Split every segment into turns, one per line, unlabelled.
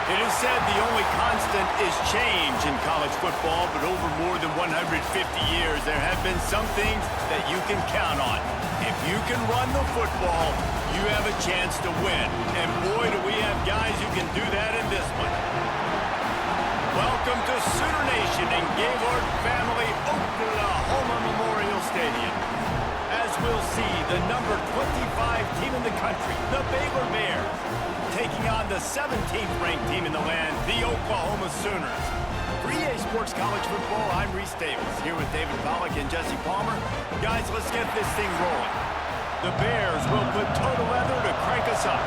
It is said the only constant is change in college football, but over more than 150 years, there have been some things that you can count on. If you can run the football, you have a chance to win. And boy, do we have guys who can do that in this one. Welcome to Sooner Nation in Gaylord Family Oklahoma Memorial Stadium. As we'll see, the number 25 team in the country, the Baylor Bears, taking on the 17th ranked team in the land, the Oklahoma Sooners. For EA Sports College Football, I'm Reese Davis, here with David Pollack and Jesse Palmer. Guys, let's get this thing rolling. The Bears will put total leather to crank us up.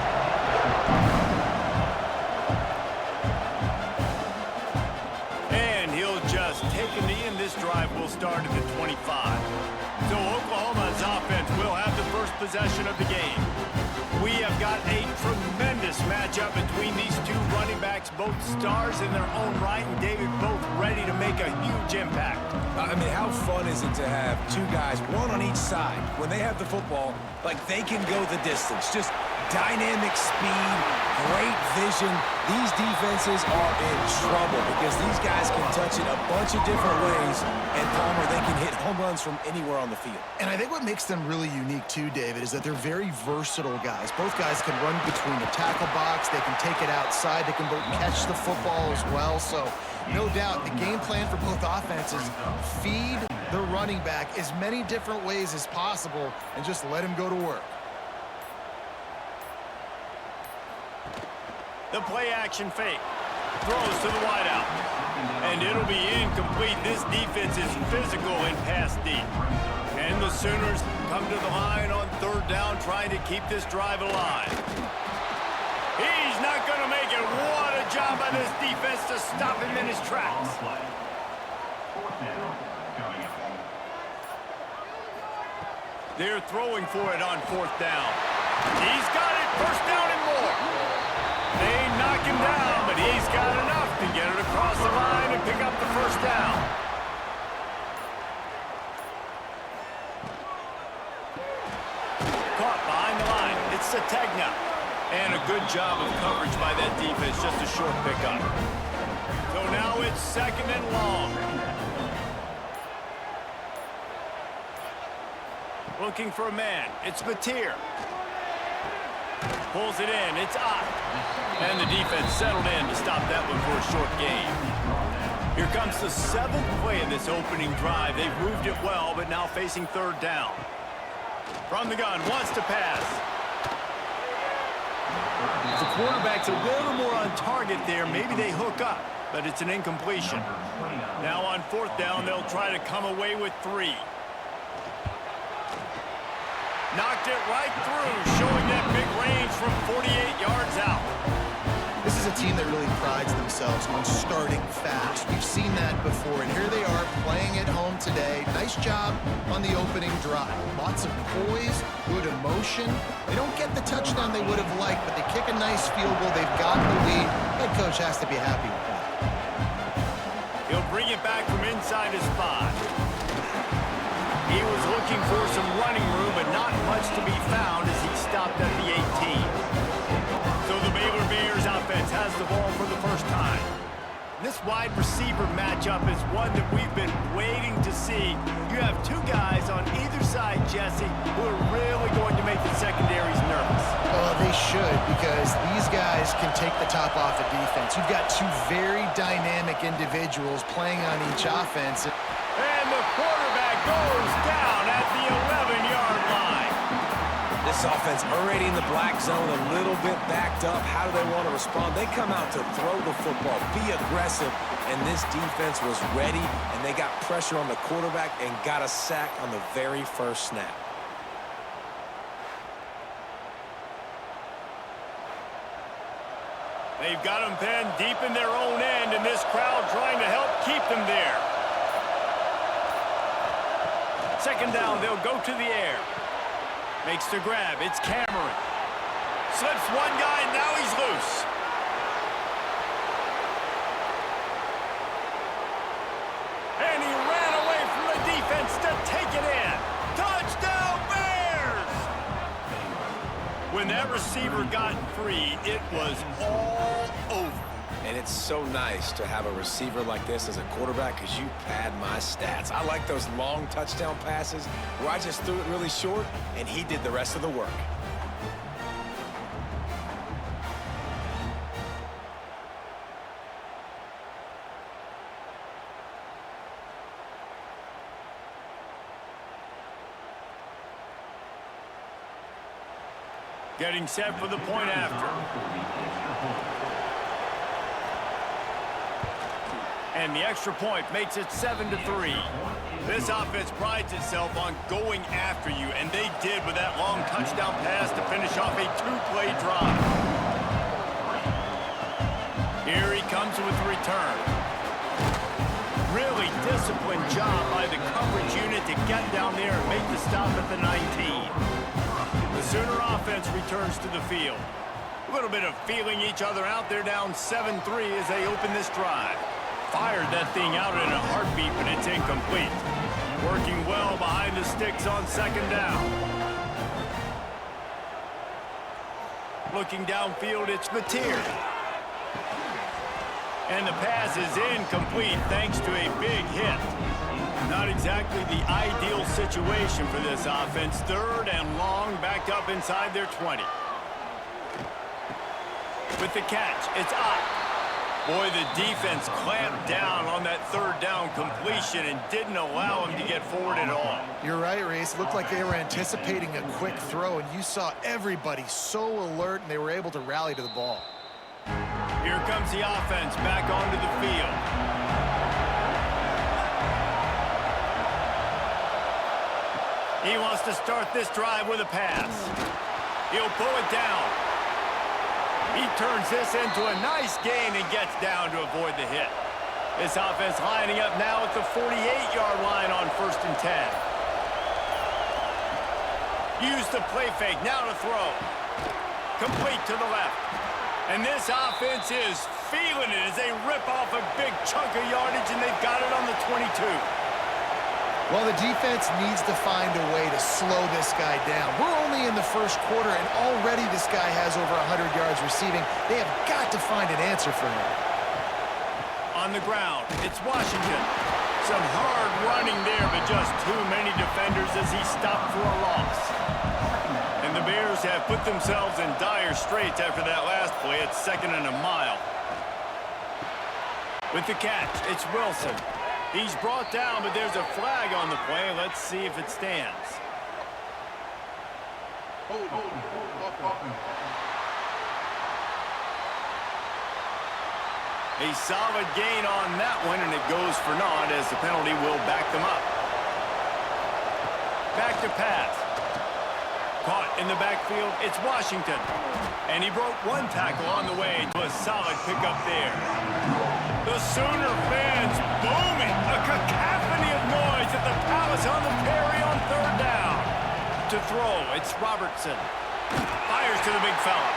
And he'll just take a knee, and this drive will start at the 25. So Oklahoma's offense will have the first possession of the game. We have got a tremendous matchup between these two running backs, both stars in their own right, and David, both ready to make a huge impact.
I mean, how fun is it to have two guys, one on each side, when they have the football, like they can go the distance. Just dynamic speed, great vision. These defenses are in trouble because these guys can touch it a bunch of different ways, and Palmer, they can hit home runs from anywhere on the field.
And I think what makes them really unique too, David, is that they're very versatile guys. Both guys can run between the tackle box, they can take it outside, they can both catch the football as well. So no doubt the game plan for both offenses, feed the running back as many different ways as possible and just let him go to work.
The play-action fake. Throws to the wideout. And it'll be incomplete. This defense is physical and pass deep. And the Sooners come to the line on third down, trying to keep this drive alive. He's not going to make it. What a job by this defense to stop him in his tracks. They're throwing for it on fourth down. He's got it. First down and more. They knock him down, but he's got enough to get it across the line and pick up the first down. Caught behind the line. It's Sategna. And a good job of coverage by that defense, just a short pickup. So now it's second and long. Looking for a man. It's Mateer. Pulls it in. It's Ott. And the defense settled in to stop that one for a short gain. Here comes the seventh play of this opening drive. They've moved it well, but now facing third down. From the gun, wants to pass. The quarterback's a little more on target there. Maybe they hook up, but it's an incompletion. Now on fourth down, they'll try to come away with 3. Knocked it right through, showing that big range from 48 yards out.
This is a team that really prides themselves on starting fast. We've seen that before, and here they are playing at home today. Nice job on the opening drive. Lots of poise, good emotion. They don't get the touchdown they would have liked, but they kick a nice field goal. They've got the lead. Head coach has to be happy with that.
He'll bring it back from inside his 5. He was looking for some running room, but not much to be found as he stopped at the 18. So the Baylor Bears offense has the ball for the first time. This wide receiver matchup is one that we've been waiting to see. You have two guys on either side, Jesse, who are really going to make the secondaries nervous.
They should, because these guys can take the top off of defense. You've got two very dynamic individuals playing on each offense.
And the quarterback goes down at the 11-yard line.
This offense already in the black zone, a little bit backed up. How do they want to respond? They come out to throw the football, be aggressive, and this defense was ready, and they got pressure on the quarterback and got a sack on the very first snap.
They've got them pinned deep in their own end, and this crowd trying to help keep them there. Second down, they'll go to the air. Makes the grab. It's Cameron. Slips one guy, now he's loose. And he ran away from the defense to take it in. Touchdown, Bears! When that receiver got free, it was all over.
It's so nice to have a receiver like this as a quarterback because you pad my stats. I like those long touchdown passes where I just threw it really short and he did the rest of the work.
Getting set for the point after. And the extra point makes it 7-3. This offense prides itself on going after you, and they did with that long touchdown pass to finish off a two-play drive. Here he comes with the return. Really disciplined job by the coverage unit to get down there and make the stop at the 19. The Sooner offense returns to the field. A little bit of feeling each other out. They're down 7-3 as they open this drive. Fired that thing out in a heartbeat, but it's incomplete. Working well behind the sticks on second down. Looking downfield, it's Mateer. And the pass is incomplete thanks to a big hit. Not exactly the ideal situation for this offense. Third and long, backed up inside their 20. With the catch, it's up. Boy, the defense clamped down on that third down completion and didn't allow him to get forward at all.
You're right, Reese. It looked like they were anticipating a quick throw, and you saw everybody so alert, and they were able to rally to the ball.
Here comes the offense back onto the field. He wants to start this drive with a pass. He'll pull it down. He turns this into a nice gain and gets down to avoid the hit. This offense lining up now at the 48-yard line on 1st and 10. Use the play fake, now to throw. Complete to the left. And this offense is feeling it as they rip off a big chunk of yardage, and they've got it on the 22.
Well, the defense needs to find a way to slow this guy down. We're only in the first quarter, and already this guy has over 100 yards receiving. They have got to find an answer for him.
On the ground, it's Washington. Some hard running there, but just too many defenders as he stopped for a loss. And the Bears have put themselves in dire straits after that last play. It's 2nd and a mile. With the catch, it's Wilson. He's brought down, but there's a flag on the play. Let's see if it stands. A solid gain on that one, and it goes for naught as the penalty will back them up. Back to pass. Caught in the backfield, it's Washington. And he broke one tackle on the way to a solid pickup there. The Sooner fans booming. A cacophony of noise at the Palace on the Perry on 3rd down. To throw, it's Robertson. Fires to the big fella.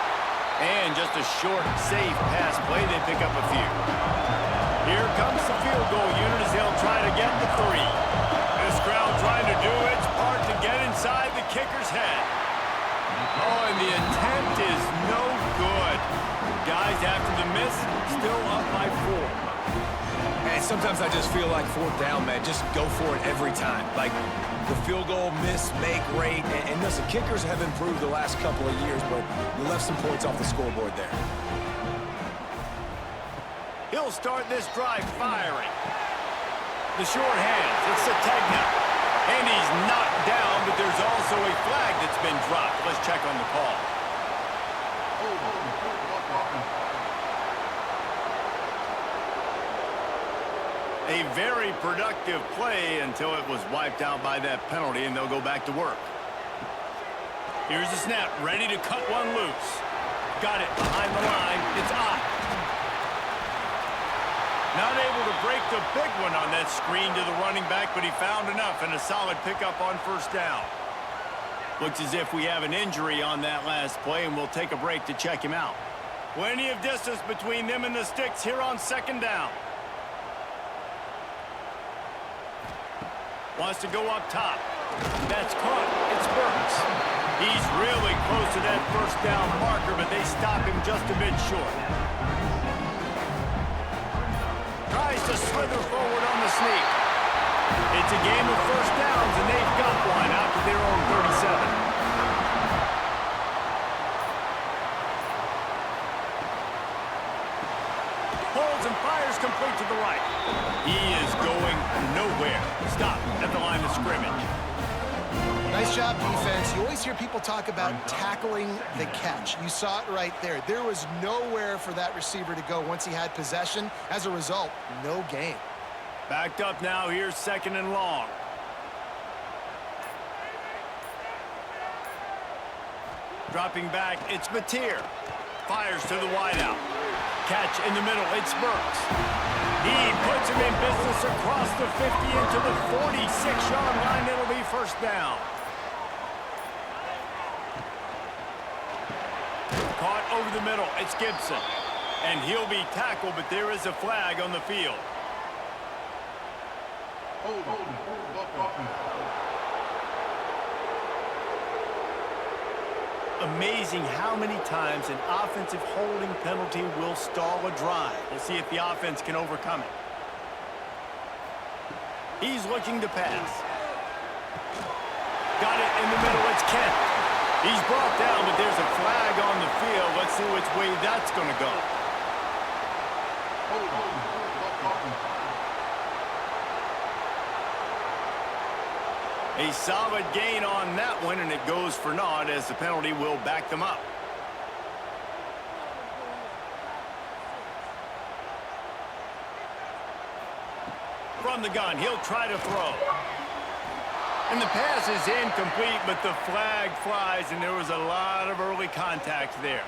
And just a short, safe pass play. They pick up a few. Here comes the field goal unit as they'll try to get the 3. This crowd trying to do its part to get inside the kicker's head. Oh, and the attempt is no good. Guys, after the miss, still up by 4.
And sometimes I just feel like 4th down, man. Just go for it every time. Like the field goal, miss, make rate. And listen, kickers have improved the last couple of years, but you left some points off the scoreboard there.
He'll start this drive firing. The short hands, it's Sategna. And he's knocked down, but there's also a flag that's been dropped. Let's check on the call. A very productive play until it was wiped out by that penalty, and they'll go back to work. Here's the snap, ready to cut one loose. Got it behind the line. It's off. Not able to break the big one on that screen to the running back, but he found enough and a solid pickup on 1st down. Looks as if we have an injury on that last play, and we'll take a break to check him out. Plenty of distance between them and the sticks here on 2nd down. Wants to go up top. That's caught. It's Burks. He's really close to that 1st down marker, but they stop him just a bit short. to slither forward on the sneak. It's a game of first downs, and they've got one out to their own 37. Holds and fires complete to the right. He is going nowhere. Stop at the line of scrimmage.
Nice job, defense. You always hear people talk about tackling the catch. You saw it right there. There was nowhere for that receiver to go once he had possession. As a result, no gain.
Backed up now. Here's 2nd and long. Dropping back, it's Mateer. Fires to the wideout. Catch in the middle, it's Burks. He puts him in business across the 50 into the 46-yard line. It'll be first down. Caught over the middle, it's Gibson. And he'll be tackled, but there is a flag on the field. Amazing how many times an offensive holding penalty will stall a drive. We'll see if the offense can overcome it. He's looking to pass. Got it in the middle, it's Kent. He's brought down, but there's a flag on the field. Let's see which way that's going to go. A solid gain on that one, and it goes for naught as the penalty will back them up. From the gun, he'll try to throw. And the pass is incomplete, but the flag flies, and there was a lot of early contact there.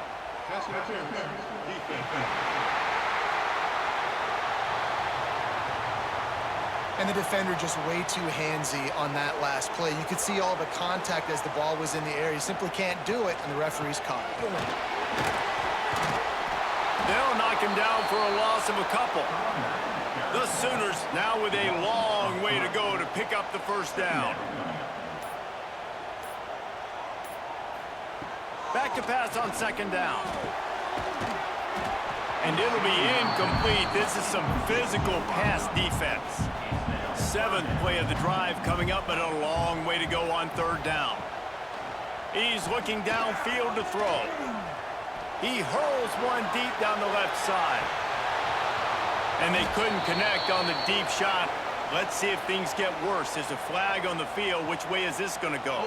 And the defender just way too handsy on that last play. You could see all the contact as the ball was in the air. He simply can't do it, and the referee's caught it.
They'll knock him down for a loss of a couple. The Sooners now with a long way to go to pick up the first down. Back to pass on 2nd down. And it'll be incomplete. This is some physical pass defense. 7th play of the drive coming up, but a long way to go on 3rd down. He's looking downfield to throw. He hurls one deep down the left side. And they couldn't connect on the deep shot. Let's see if things get worse. There's a flag on the field. Which way is this going to go?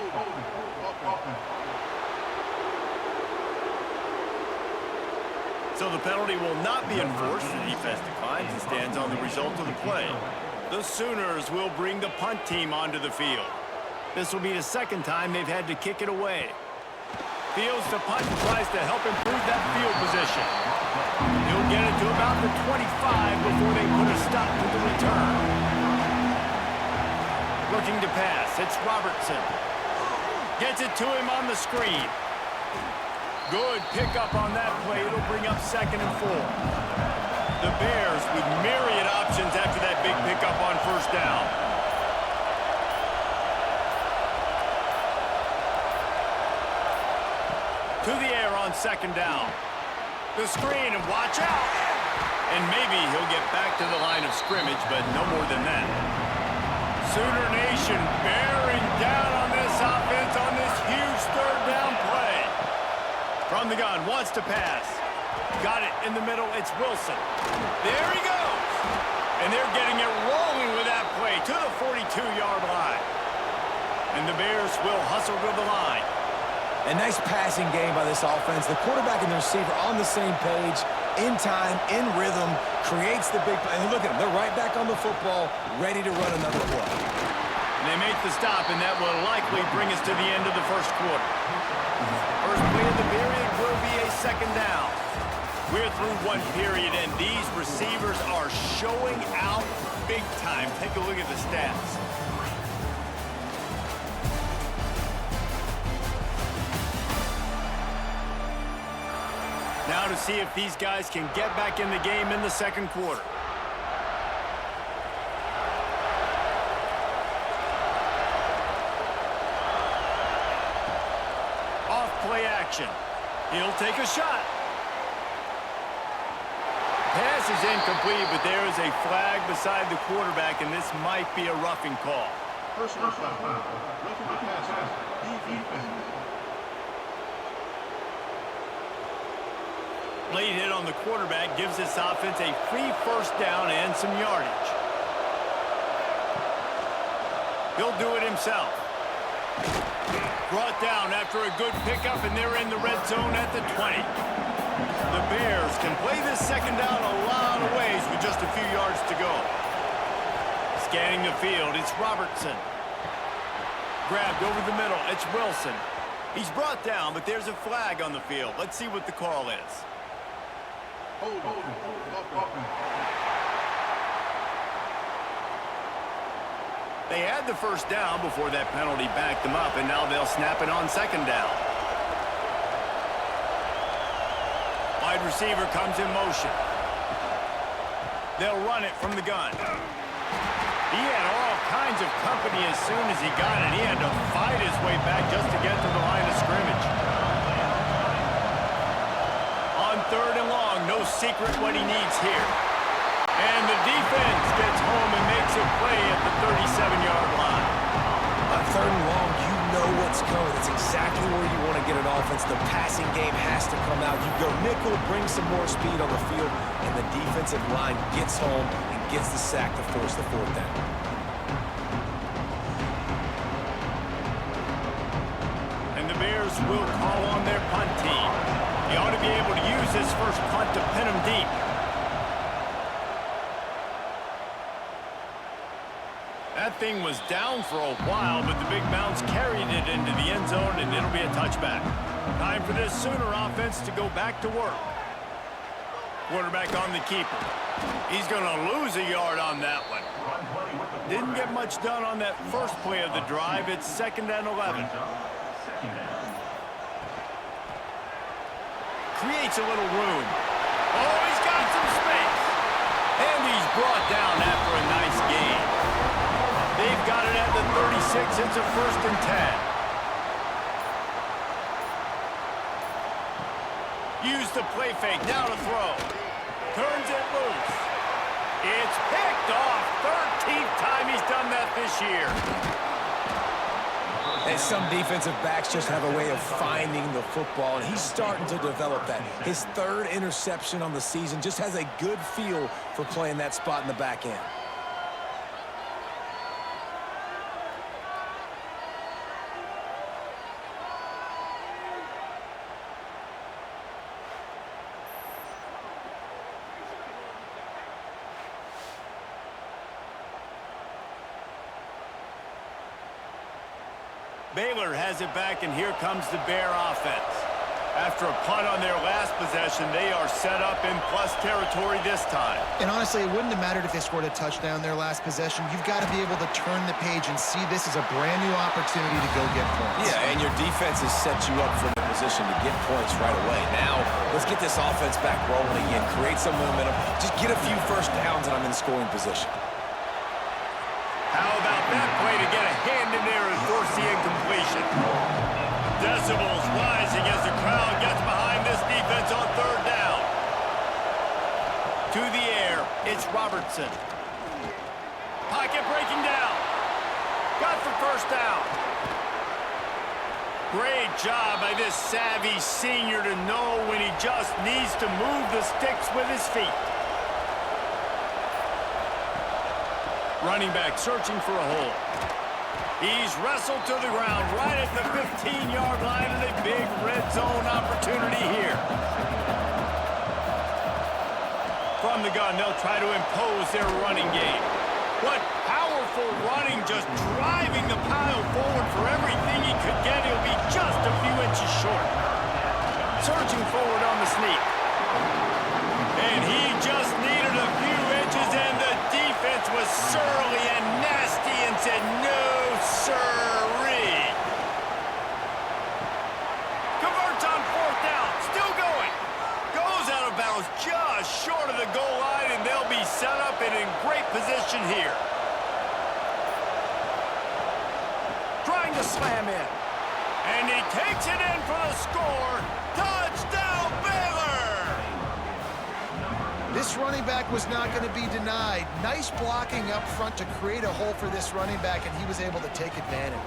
So the penalty will not be enforced. The defense declines and stands on the result of the play. The Sooners will bring the punt team onto the field. This will be the 2nd time they've had to kick it away. Fields the punt and tries to help improve that field position. He'll get it to about the 25 before they put a stop to the return. Looking to pass, it's Robertson. Gets it to him on the screen. Good pickup on that play. It'll bring up 2nd and 4. The Bears with myriad options after that big pickup on 1st down. To the air on 2nd down. The screen, and watch out! And maybe he'll get back to the line of scrimmage, but no more than that. Sooner Nation bearing down on this offense on this huge 3rd down play. From the gun, wants to pass. Got it in the middle, it's Wilson. There he goes! And they're getting it rolling with that play to the 42-yard line. And the Bears will hustle to the line.
A nice passing game by this offense. The quarterback and the receiver on the same page, in time, in rhythm, creates the big play. And look at them, they're right back on the football, ready to run another play.
And they make the stop, and that will likely bring us to the end of the 1st quarter. First play of the period will be a 2nd down. We're through one period, and these receivers are showing out big time. Take a look at the stats. Now to see if these guys can get back in the game in the 2nd quarter. Off play action. He'll take a shot. Pass is incomplete, but there is a flag beside the quarterback, and this might be a roughing call.
Personal foul. Roughing the passer. Defense.
Late hit on the quarterback gives this offense a free first down and some yardage. He'll do it himself. Brought down after a good pickup, and they're in the red zone at the 20. The Bears can play this second down a lot of ways with just a few yards to go. Scanning the field, it's Robertson. Grabbed over the middle, it's Wilson. He's brought down, but there's a flag on the field. Let's see what the call is. They had the first down before that penalty backed them up, and now they'll snap it on second down. Wide receiver comes in motion. They'll run it from the gun. He had all kinds of company as soon as he got it. He had to fight his way back just to get to the line of scrimmage. On third and long, no secret what he needs here. And the defense gets home and makes a play at the 37-yard line.
On third and long, you know what's coming. It's exactly where you want to get an offense. The passing game has to come out. You go nickel, bring some more speed on the field, and the defensive line gets home and gets the sack to force the fourth down.
And the Bears will call on their punt team. He ought to be able to use this first punt to pin him deep. That thing was down for a while, but the big bounce carried it into the end zone, and it'll be a touchback. Time for this Sooner offense to go back to work. Quarterback on the keeper. He's going to lose a yard on that one. Didn't get much done on that first play of the drive. It's 2nd and 11. Creates a little room. Oh, he's got some space. And he's brought down after a nice gain. They've got it at the 36. It's a 1st and 10. Use the play fake. Now to throw. Turns it loose. It's picked off. 13th time he's done that this year.
And some defensive backs just have a way of finding the football, and he's starting to develop that. His 3rd interception on the season, just has a good feel for playing that spot in the back end.
Baylor has it back, and here comes the Bear offense. After a punt on their last possession, they are set up in plus territory this time.
And honestly, it wouldn't have mattered if they scored a touchdown their last possession. You've got to be able to turn the page and see this as a brand new opportunity to go get points.
Yeah, and your defense has set you up for the position to get points right away. Now, let's get this offense back rolling again, create some momentum, just get a few first downs, and I'm in scoring position.
How about that play to get a hand in there and force the incompletion? Decibels rising as the crowd gets behind this defense on 3rd down. To the air, it's Robertson. Pocket breaking down. Got the first down. Great job by this savvy senior to know when he just needs to move the sticks with his feet. Running back searching for a hole. He's wrestled to the ground right at the 15-yard line, and a big red zone opportunity here. From the gun, they'll try to impose their running game. What powerful running, just driving the pile forward for everything he could get. He'll be just a few inches short. Searching forward on the sneak. And he just needed a few inches, and the defense was surly and nasty and said, no, sirree. Converts on 4th down, still going. Goes out of bounds just short of the goal line, and they'll be set up and in great position here. Trying to slam in. And he takes it in for the score. Touchdown, Baylor!
This running back was not going to be denied. Nice blocking up front to create a hole for this running back, and he was able to take advantage.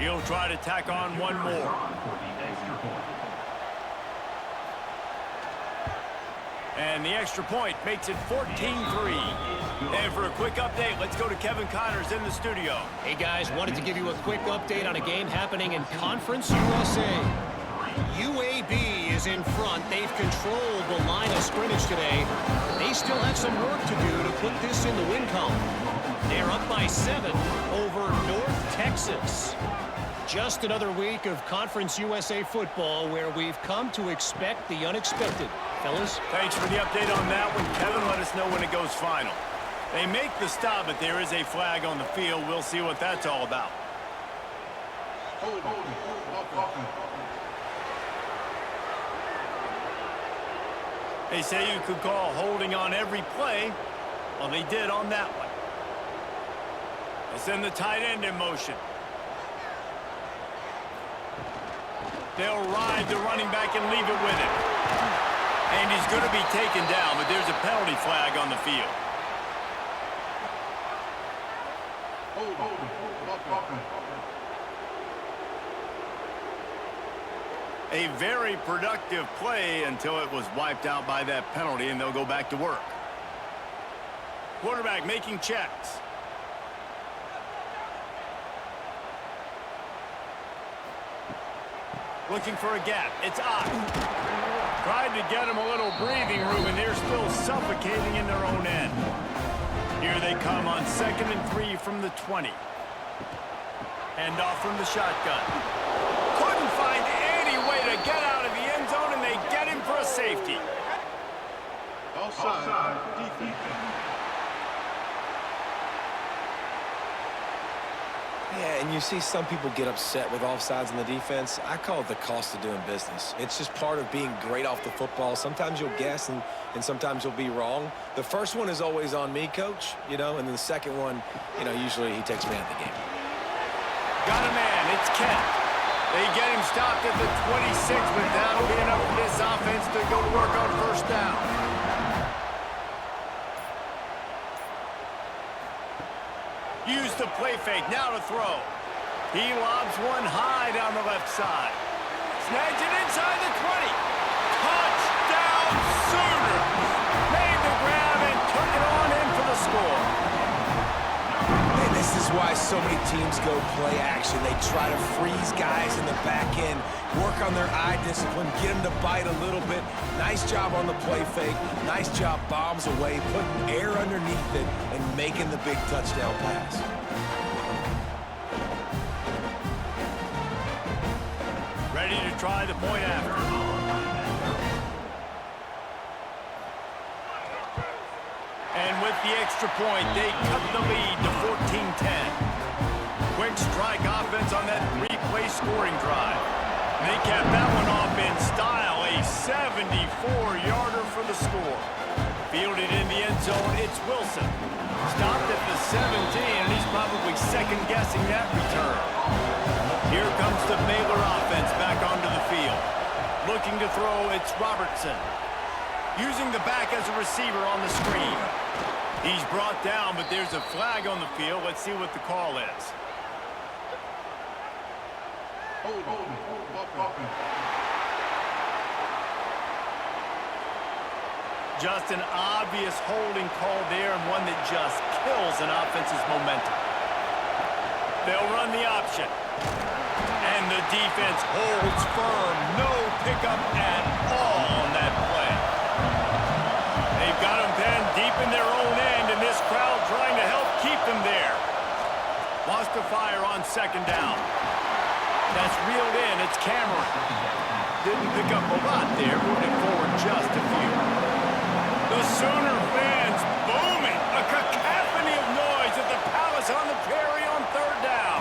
He'll try to tack on one more. And the extra point makes it 14-3. And for a quick update, let's go to Kevin Connors in the studio.
Hey, guys, wanted to give you a quick update on a game happening in Conference USA. UAB is in front. They've controlled the line of scrimmage today. They still have some work to do to put this in the win column. They're up by 7 over North Texas. Just another week of Conference USA football where we've come to expect the unexpected. Fellas?
Thanks for the update on that one. Kevin, let us know when it goes final. They make the stop, but there is a flag on the field. We'll see what that's all about. They say you could call holding on every play. Well, they did on that one. They send the tight end in motion. They'll ride the running back and leave it with him. And he's going to be taken down, but there's a penalty flag on the field. A very productive play until it was wiped out by that penalty, and they'll go back to work. Quarterback making checks. Looking for a gap. It's Ott. Tried to get him a little breathing room, and they're still suffocating in their own end. Here they come on 2nd and 3 from the 20. Hand off from the shotgun. Couldn't find any way to get out of the end zone, and they get him for a safety.
Offside. Defense.
Yeah, and you see some people get upset with offsides in the defense. I call it the cost of doing business. It's just part of being great off the football. Sometimes you'll guess and sometimes you'll be wrong. The first one is always on me, coach, and then the second one, usually he takes me out of the game.
Got a man. It's Kent. They get him stopped at the 26, but that'll be enough for this offense to go to work on first down. Use the play fake, now to throw. He lobs one high down the left side. Snags it inside the 20. Touchdown Sooners! Made the grab and took it on in for the score.
And this is why so many teams go play action. They try to freeze guys in the back end, work on their eye discipline, get them to bite a little bit. Nice job on the play fake. Nice job bombs away, putting air underneath it, and making the big touchdown pass.
Ready to try the point after. And with the extra point, they cut the lead to 14-10. Quick strike offense on that 3-play scoring drive. They capped that one off in style, a 74-yarder for the score. Fielded in the end zone, it's Wilson. Stopped at the 17, and he's probably second-guessing that return. Here comes the Baylor offense back onto the field. Looking to throw, it's Robertson. Using the back as a receiver on the screen. He's brought down, but there's a flag on the field. Let's see what the call is. Just an obvious holding call there, and one that just kills an offense's momentum. They'll run the option. And the defense holds firm. No pickup at all on that play. They've got them pinned deep in their own end, and this crowd trying to help keep them there. Lost to fire on 2nd down. That's reeled in. It's Cameron. Didn't pick up a lot there, moving forward just a few. The Sooner fans booming. A cacophony of noise at the Palace on the Prairie on 3rd down.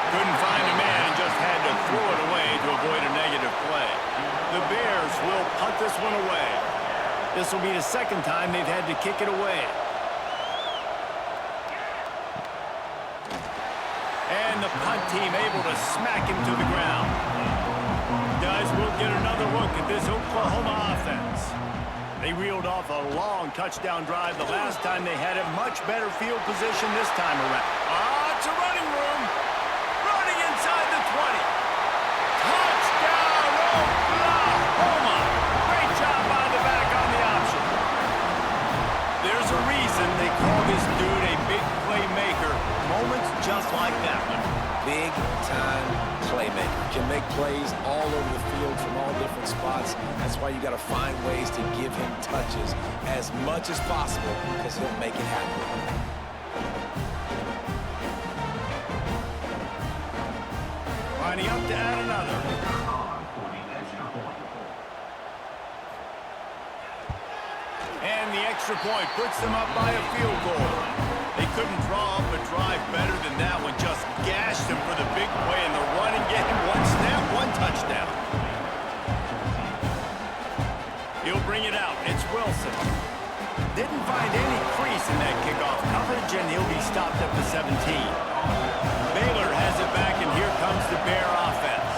Couldn't find a man and just had to throw it away to avoid a negative play. The Bears will punt this one away. This will be the 2nd time they've had to kick it away. And the punt team able to smack him to the ground. Guys, we'll get another look at this Oklahoma offense. They reeled off a long touchdown drive the last time they had a much better field position this time around. It's a running room. Running inside the 20. Touchdown, Oklahoma. Great job by the back on the option. There's a reason they call this dude a big playmaker. Moments just like that one.
Big-time playmaker. Can make plays all over the field from all different spots. That's why you got to find ways to give him touches as much as possible because he'll make it happen.
Lining up to add another. And the extra point puts them up by a field goal. They couldn't draw up a drive better than that one. Just gashed them for the big play in the running game. One snap, one touchdown. He'll bring it out. It's Wilson. Didn't find any crease in that kickoff coverage, and he'll be stopped at the 17. Baylor has it back, and here comes the Bear offense.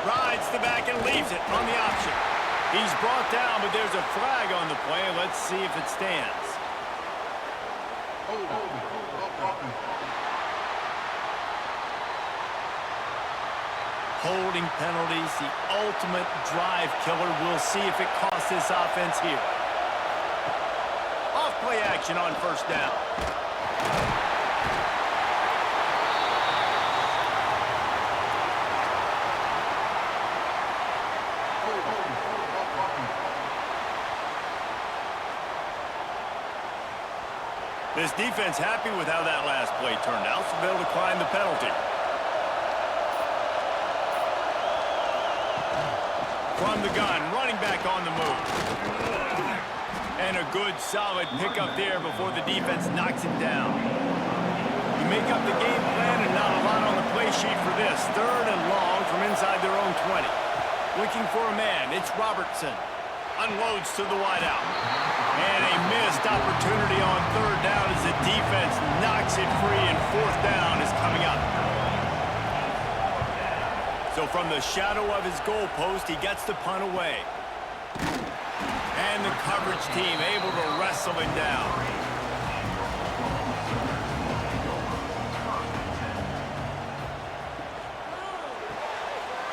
Rides the back and leaves it on the option. He's brought down, but there's a flag on the play. Let's see if it stands. Holding penalties, the ultimate drive killer. We'll see if it costs this offense here. Off-play action on first down. This defense happy with how that last play turned out, so they'll decline the penalty. From the gun, running back on the move. And a good, solid pickup there before the defense knocks him down. You make up the game plan and not a lot on the play sheet for this. Third and long from inside their own 20. Looking for a man, it's Robertson. Unloads to the wideout. And a missed opportunity on third down as the defense knocks it free, and fourth down is coming up. So from the shadow of his goalpost, he gets the punt away. And the coverage team able to wrestle him down.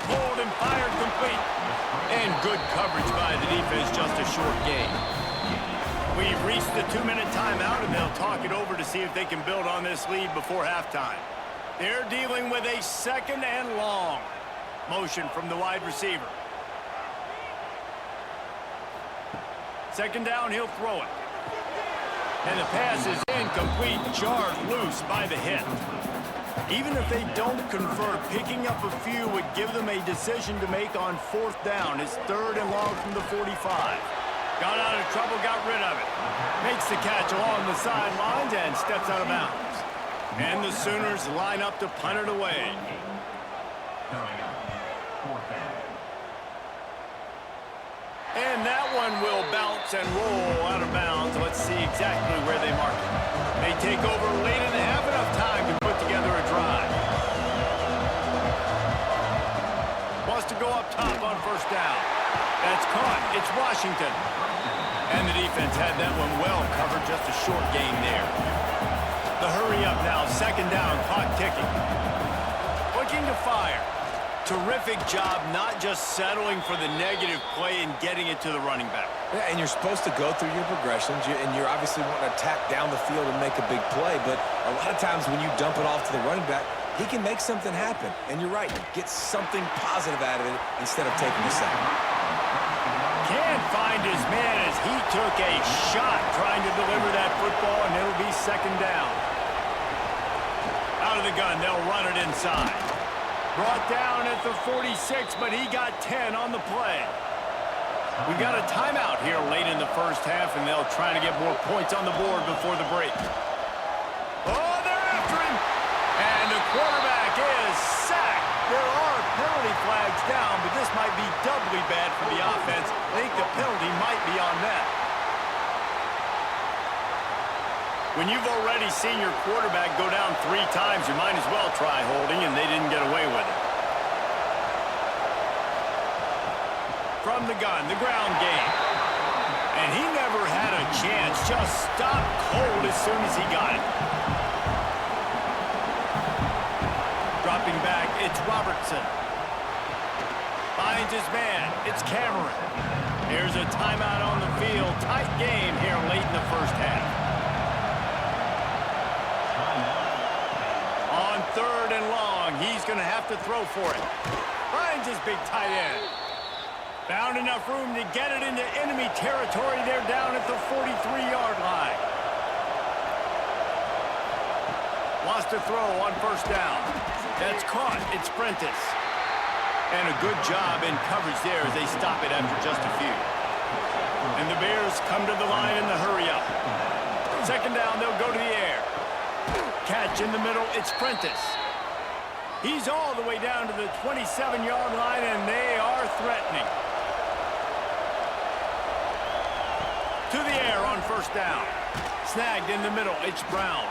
Hold and fired complete. And good coverage by the defense, just a short gain. We've reached the 2-minute timeout, and they'll talk it over to see if they can build on this lead before halftime. They're dealing with a second and long. Motion from the wide receiver. Second down, he'll throw it. And the pass is incomplete, jarred loose by the hit. Even if they don't convert, picking up a few would give them a decision to make on fourth down. It's third and long from the 45. Got out of trouble, got rid of it. Makes the catch along the sidelines and steps out of bounds. And the Sooners line up to punt it away. And that one will bounce and roll out of bounds. Let's see exactly where they mark it. They take over late and have enough time to put together a drive. Wants to go up top on first down. That's caught. It's Washington. And the defense had that one well covered, just a short gain there. The hurry up now, second down, clock ticking. Looking to fire. Terrific job not just settling for the negative play and getting it to the running back.
Yeah, and you're supposed to go through your progressions, and you're obviously wanting to attack down the field and make a big play, but a lot of times when you dump it off to the running back, he can make something happen. And you're right, get something positive out of it instead of taking a sack.
Can't find his man as he took a shot trying to deliver that football, and it'll be second down. Out of the gun, they'll run it inside. Brought down at the 46, but he got 10 on the play. We've got a timeout here late in the first half, and they'll try to get more points on the board before the break. Oh, they're after him! And the quarterback is sacked. There are penalty flags down, but this might be doubly bad for the offense. I think the penalty might be on that. When you've already seen your quarterback go down 3 times, you might as well try holding, and they didn't get away with it. From the gun, the ground game. And he never had a chance. Just stopped cold as soon as he got it. Dropping back, it's Robertson. Finds his man. It's Cameron. Here's a timeout on the field. Tight game here late in the first half. On 3rd and long, he's going to have to throw for it. Finds his big tight end. Found enough room to get it into enemy territory. They're down at the 43-yard line. Wants to throw on 1st down. That's caught. It's Prentice. And a good job in coverage there as they stop it after just a few. And the Bears come to the line in the hurry-up. 2nd down, they'll go to the air. Catch in the middle, it's Prentice. He's all the way down to the 27-yard line, and they are threatening. To the air on 1st down. Snagged in the middle, it's Brown.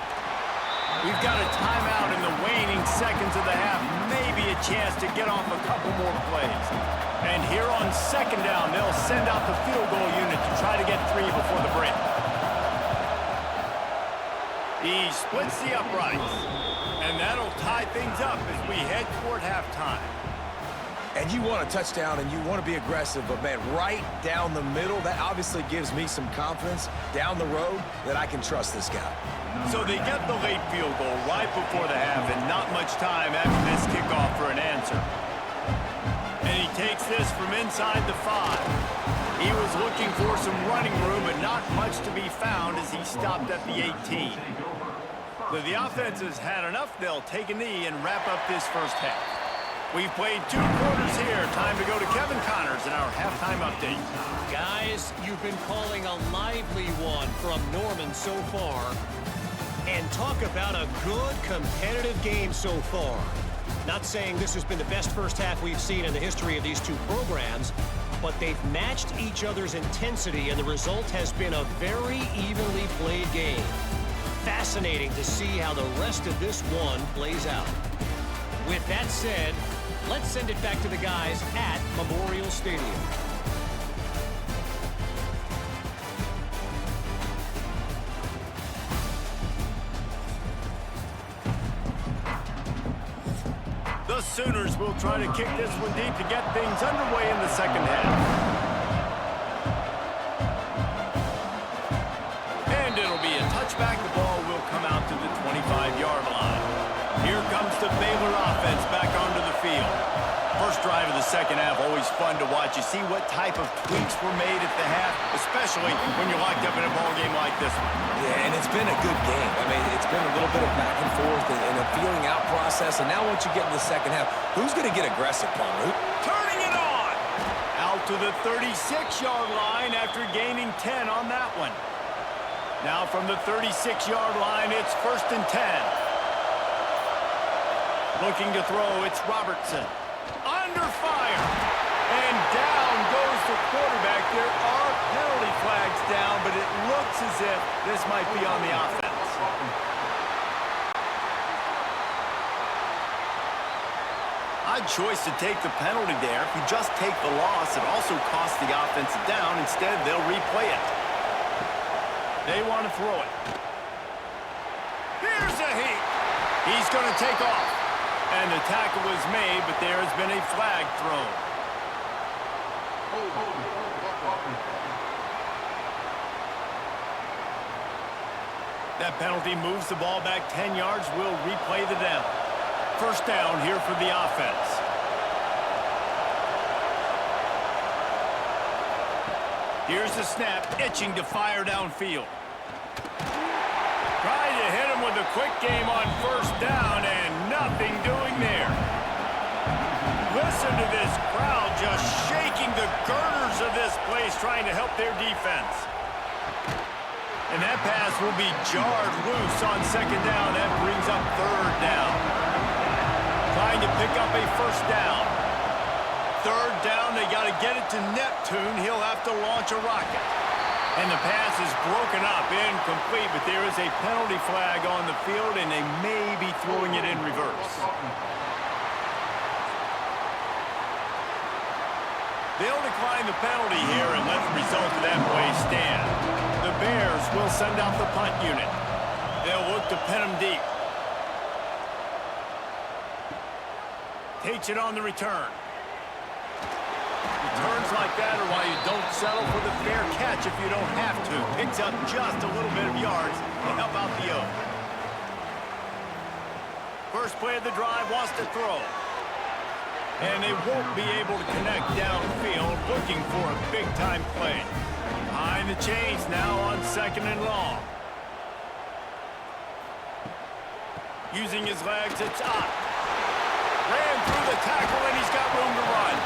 We've got a timeout in the waning seconds of the half. Maybe a chance to get off a couple more plays. And here on 2nd down, they'll send out the field goal unit to try to get 3 before the break. He splits the uprights. And that'll tie things up as we head toward halftime.
And you want a touchdown and you want to be aggressive, but man, right down the middle, that obviously gives me some confidence down the road that I can trust this guy.
So they get the late field goal right before the half and not much time after this kickoff for an answer. And he takes this from inside the 5. He was looking for some running room, but not much to be found as he stopped at the 18. So the offense has had enough. They'll take a knee and wrap up this first half. We've played 2 quarters here. Time to go to Kevin Connors in our halftime update.
Guys, you've been calling a lively one from Norman so far. And talk about a good competitive game so far. Not saying this has been the best first half we've seen in the history of these 2 programs, but they've matched each other's intensity, and the result has been a very evenly played game. Fascinating to see how the rest of this one plays out. With that said, let's send it back to the guys at Memorial Stadium.
The Sooners will try to kick this one deep to get things underway in the second half. And it'll be a touchback. The ball will come out to the 25-yard line. Here comes the Baylor offense back onto the field. First drive of the second half, always fun to watch. You see what type of tweaks were made at the half, especially when you're locked up in a ball game like this one.
Yeah, and it's been a good game. I mean, it's been a little bit of back and forth and a feeling out process. And now once you get in the second half, who's going to get aggressive, Palmer?
Turning it on! Out to the 36-yard line after gaining 10 on that one. Now from the 36-yard line, it's 1st and 10. Looking to throw, it's Robertson. Under fire. And down goes the quarterback. There are penalty flags down, but it looks as if this might be on the offense. Odd choice to take the penalty there. If you just take the loss, it also costs the offense down. Instead, they'll replay it. They want to throw it. Here's a heat. He's going to take off. And the tackle was made, but there has been a flag thrown. That penalty moves the ball back 10 yards. We'll replay the down. First down here for the offense. Here's the snap, itching to fire downfield. Trying to hit him with a quick game on first down, and nothing doing there. Listen to this crowd just shaking the girders of this place, trying to help their defense. And that pass will be jarred loose on second down. That brings up third down. Trying to pick up a first down. Third down, they got to get it to Neptune. He'll have to launch a rocket. And the pass is broken up, incomplete, but there is a penalty flag on the field, and they may be throwing it in reverse. They'll decline the penalty here and let the result of that play stand. The Bears will send out the punt unit. They'll look to pin them deep. Takes it on the return. Returns like that are why you don't settle for the fair catch if you don't have to. Picks up just a little bit of yards to help out the Oak. First play of the drive wants to throw. And they won't be able to connect downfield, looking for a big-time play. Behind the chains now on 2nd and long. Using his legs, it's up. Ran through the tackle, and he's got room to run.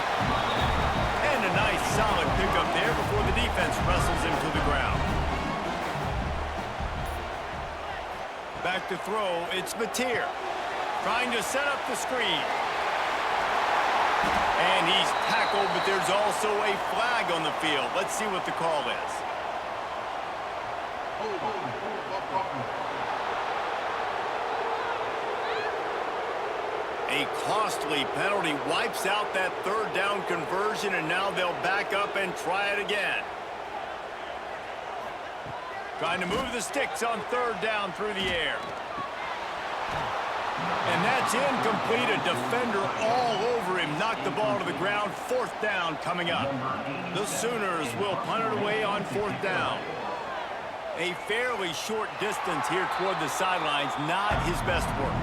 And a nice, solid pickup there before the defense wrestles him to the ground. Back to throw, it's Mateer. Trying to set up the screen. And he's tackled, but there's also a flag on the field. Let's see what the call is. A costly penalty wipes out that 3rd down conversion, and now they'll back up and try it again. Trying to move the sticks on 3rd down through the air. And that's incomplete. A defender all over him. Knocked the ball to the ground. 4th down coming up. The Sooners will punt it away on 4th down. A fairly short distance here toward the sidelines. Not his best work.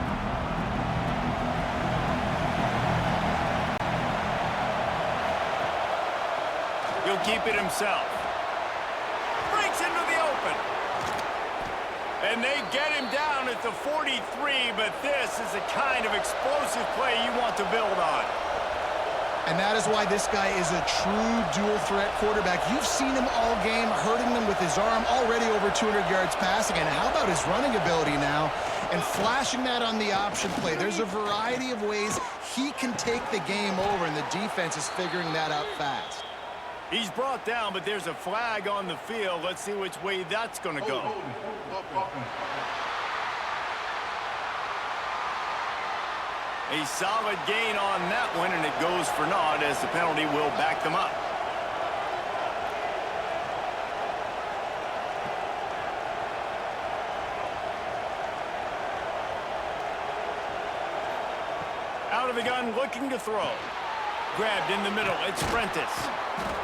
He'll keep it himself. Breaks into the open. And they get him down at the 43, but this is the kind of explosive play you want to build on.
And that is why this guy is a true dual-threat quarterback. You've seen him all game, hurting them with his arm, already over 200 yards passing. And how about his running ability now? And flashing that on the option play. There's a variety of ways he can take the game over, and the defense is figuring that out fast.
He's brought down, but there's a flag on the field. Let's see which way that's going to go. A solid gain on that one, and it goes for naught as the penalty will back them up. Out of the gun, looking to throw. Grabbed in the middle, it's Prentice.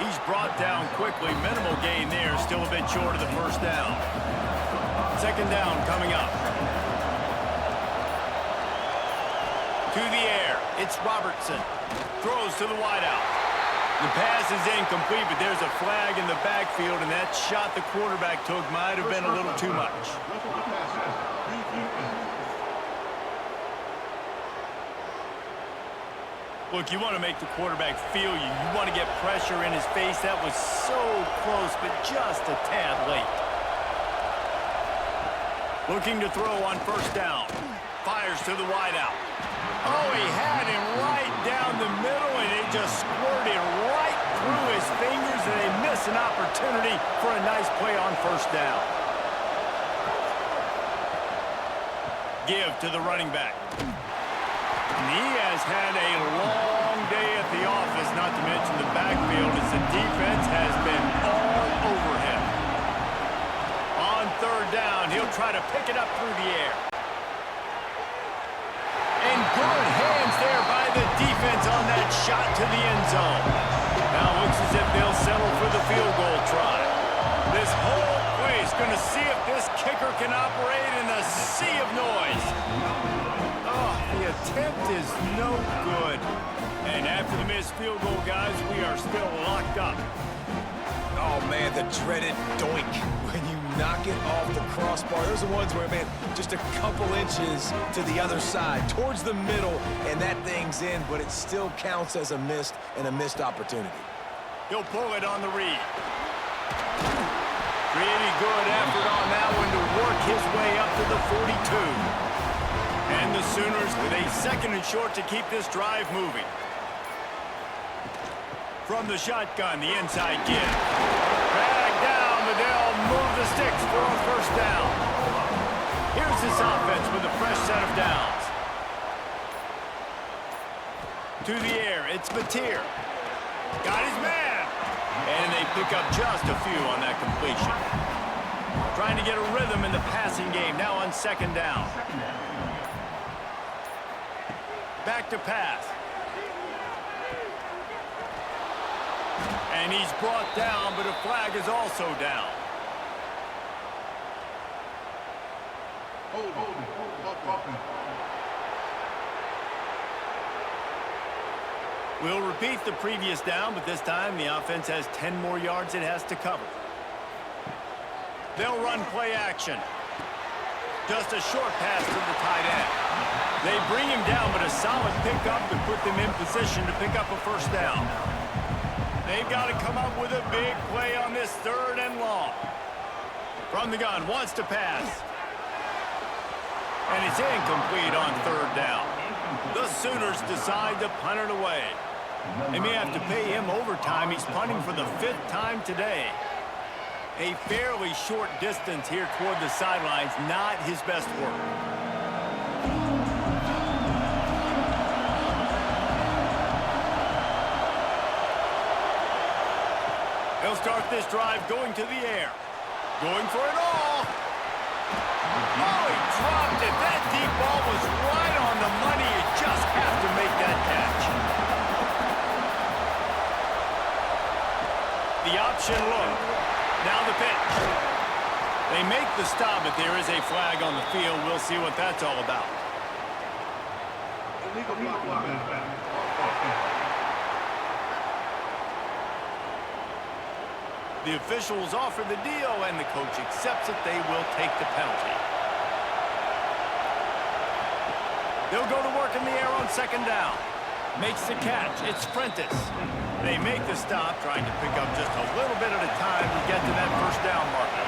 He's brought down quickly. Minimal gain there, still a bit short of the 1st down. 2nd down coming up. To the air, it's Robertson. Throws to the wideout. The pass is incomplete, but there's a flag in the backfield, and that shot the quarterback took might have been a little too much. Look, you want to make the quarterback feel you. You want to get pressure in his face. That was so close, but just a tad late. Looking to throw on 1st down. Fires to the wideout. Oh, he had him right down the middle, and it just squirted right through his fingers, and they miss an opportunity for a nice play on 1st down. Give to the running back. And he has had a long day at the office, not to mention the backfield, as the defense has been all over him. On 3rd down, he'll try to pick it up through the air. And good hands there by the defense on that shot to the end zone. Now it looks as if they'll settle for the field goal try. This whole place going to see if this kicker can operate in a sea of noise. Oh, the attempt is no good. And after the missed field goal, guys, we are still locked up.
Oh, man, the dreaded doink when you knock it off the crossbar. Those are ones where, man, just a couple inches to the other side, towards the middle, and that thing's in, but it still counts as a missed opportunity.
He'll pull it on the read. Pretty good effort on that one to work his way up to the 42. And the Sooners with a 2nd and short to keep this drive moving. From the shotgun, the inside give. Dragged down, but they'll move the sticks for a first down. Here's this offense with a fresh set of downs. To the air, it's Mateer. Got his man. And they pick up just a few on that completion. Trying to get a rhythm in the passing game, now on second down. Back to pass. And he's brought down, but a flag is also down. We'll repeat the previous down, but this time the offense has 10 more yards it has to cover. They'll run play action. Just a short pass to the tight end. They bring him down, but a solid pickup to put them in position to pick up a first down. They've got to come up with a big play on this third and long. From the gun, wants to pass. And it's incomplete on third down. The Sooners decide to punt it away. They may have to pay him overtime. He's punting for the 5th time today. A fairly short distance here toward the sidelines, not his best work. They'll start this drive going to the air. Going for it all. Oh, he dropped it. That deep ball was right on the money. You just have to make that catch. The option look. Now the pitch. They make the stop, but there is a flag on the field. We'll see what that's all about. The officials offer the deal, and the coach accepts it. They will take the penalty. They'll go to work in the air on second down. Makes the catch. It's Prentice. They make the stop, trying to pick up just a little bit at a time to get to that first down marker.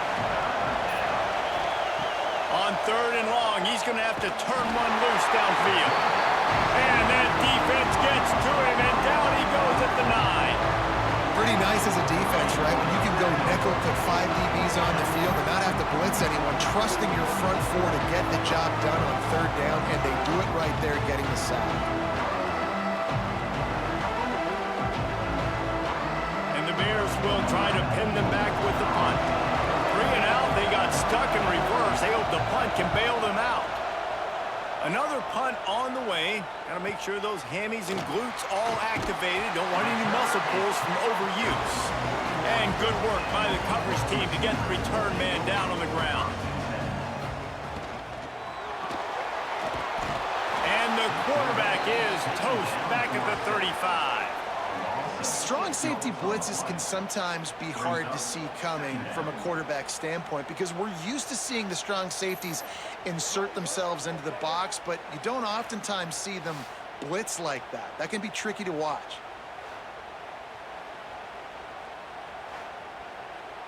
On third and long, he's going to have to turn one loose downfield. And that defense gets to him, and down he goes at the 9.
Pretty nice as a defense, right? When you can go nickel, put 5 DBs on the field and not have to blitz anyone, trusting your front four to get the job done on third down, and they do it right there, getting the sack.
And the Bears will try to pin them back with the punt. 3 and out, they got stuck in reverse. They hope the punt can bail them out. Another punt on the way. Got to make sure those hammies and glutes all activated. Don't want any muscle pulls from overuse. And good work by the coverage team to get the return man down on the ground. And the quarterback is toast back at the 35.
Strong safety blitzes can sometimes be hard to see coming from a quarterback standpoint because we're used to seeing the strong safeties insert themselves into the box, but you don't oftentimes see them blitz like that. That can be tricky to watch.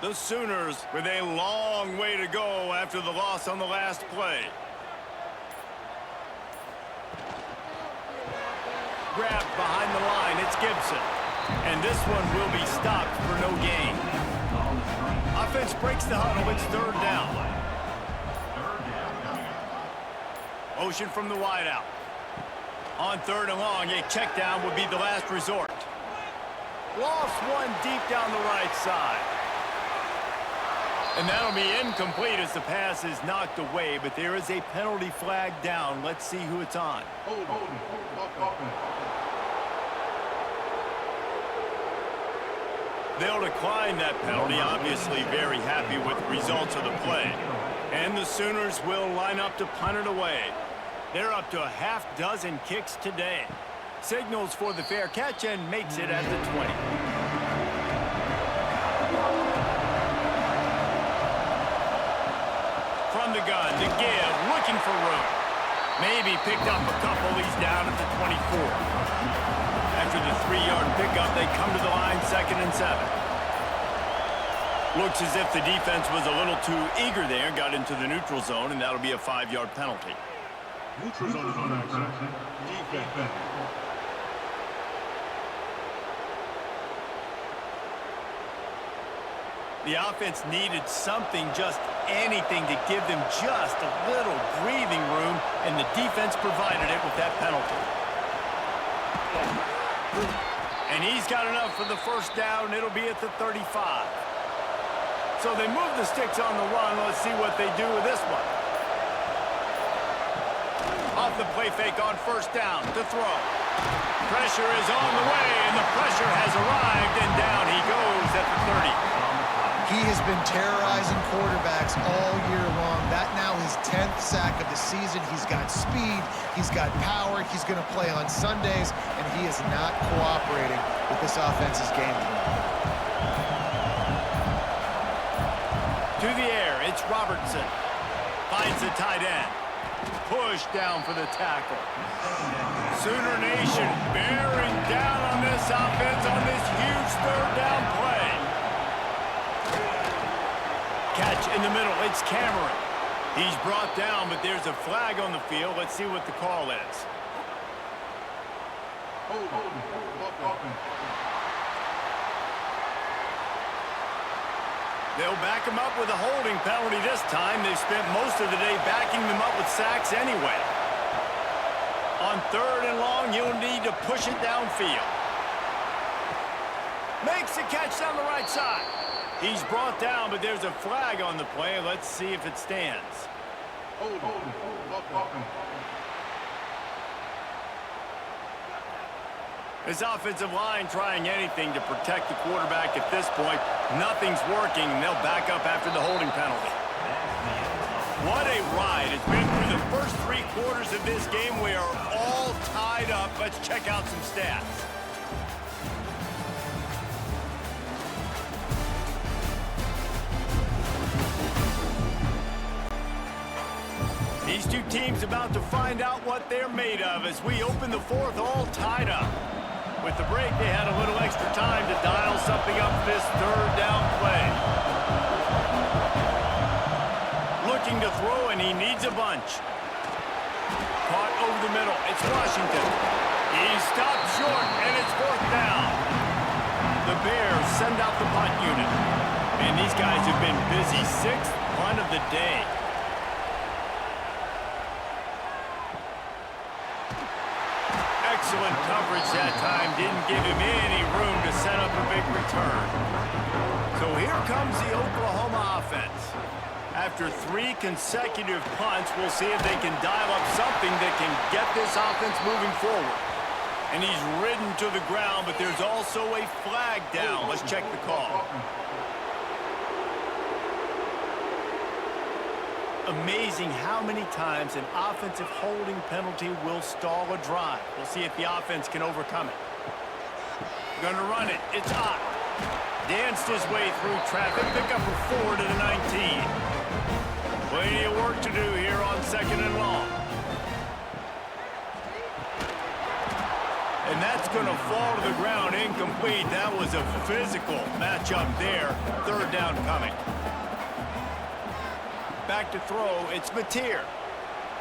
The Sooners with a long way to go after the loss on the last play. Grabbed behind the line, it's Gibson. And this one will be stopped for no gain. Offense breaks the huddle. It's third down. Motion from the wideout. On third and long, a check down would be the last resort. Lost one deep down the right side. And that'll be incomplete as the pass is knocked away, but there is a penalty flag down. Let's see who it's on. They'll decline that penalty, obviously very happy with the results of the play. And the Sooners will line up to punt it away. They're up to a half-dozen kicks today. Signals for the fair catch and makes it at the 20. From the gun to give, looking for room. Maybe picked up a couple. He's down at the 24. After the 3-yard pickup, they come to the line 2nd and 7. Looks as if the defense was a little too eager there, got into the neutral zone, and that'll be a 5-yard penalty.
Neutral zone is on action. Defense.
The offense needed something, just anything, to give them just a little breathing room, and the defense provided it with that penalty. And he's got enough for the first down. It'll be at the 35. So they move the sticks on the run. Let's see what they do with this one. Off the play fake on first down to throw. Pressure is on the way, and the pressure has arrived, and down he goes at the 30.
He has been terrorizing quarterbacks all year long. That now his 10th sack of the season. He's got speed. He's got power. He's going to play on Sundays, and he is not cooperating with this offense's game plan.
To the air, it's Robertson. Finds the tight end. Push down for the tackle. Sooner Nation bearing down on this offense on this huge third down play. Catch in the middle, it's Cameron. He's brought down, but there's a flag on the field. Let's see what the call is. They'll back him up with a holding penalty this time. They've spent most of the day backing them up with sacks anyway. On third and long, you'll need to push it downfield. Makes the catch down the right side. He's brought down, but there's a flag on the play. Let's see if it stands. This offensive line trying anything to protect the quarterback at this point. Nothing's working, and they'll back up after the holding penalty. What a ride. It's been through the first 3 quarters of this game. We are all tied up. Let's check out some stats. These two teams about to find out what they're made of as we open the fourth, all tied up. With the break, they had a little extra time to dial something up this third down play. Looking to throw, and he needs a bunch. Caught over the middle. It's Washington. He stopped short, and it's fourth down. The Bears send out the punt unit. And these guys have been busy. 6th punt of the day. Excellent coverage that time. Didn't give him any room to set up a big return. So here comes the Oklahoma offense. After 3 consecutive punts, we'll see if they can dial up something that can get this offense moving forward. And he's ridden to the ground, but there's also a flag down. Let's check the call. Amazing how many times an offensive holding penalty will stall a drive. We'll see if the offense can overcome it. Gonna run it. It's Ott. Danced his way through traffic. Pick up a 4 to the 19. Plenty of work to do here on 2nd and long. And that's going to fall to the ground incomplete. That was a physical matchup there. Third down coming. Back to throw, it's Mateer.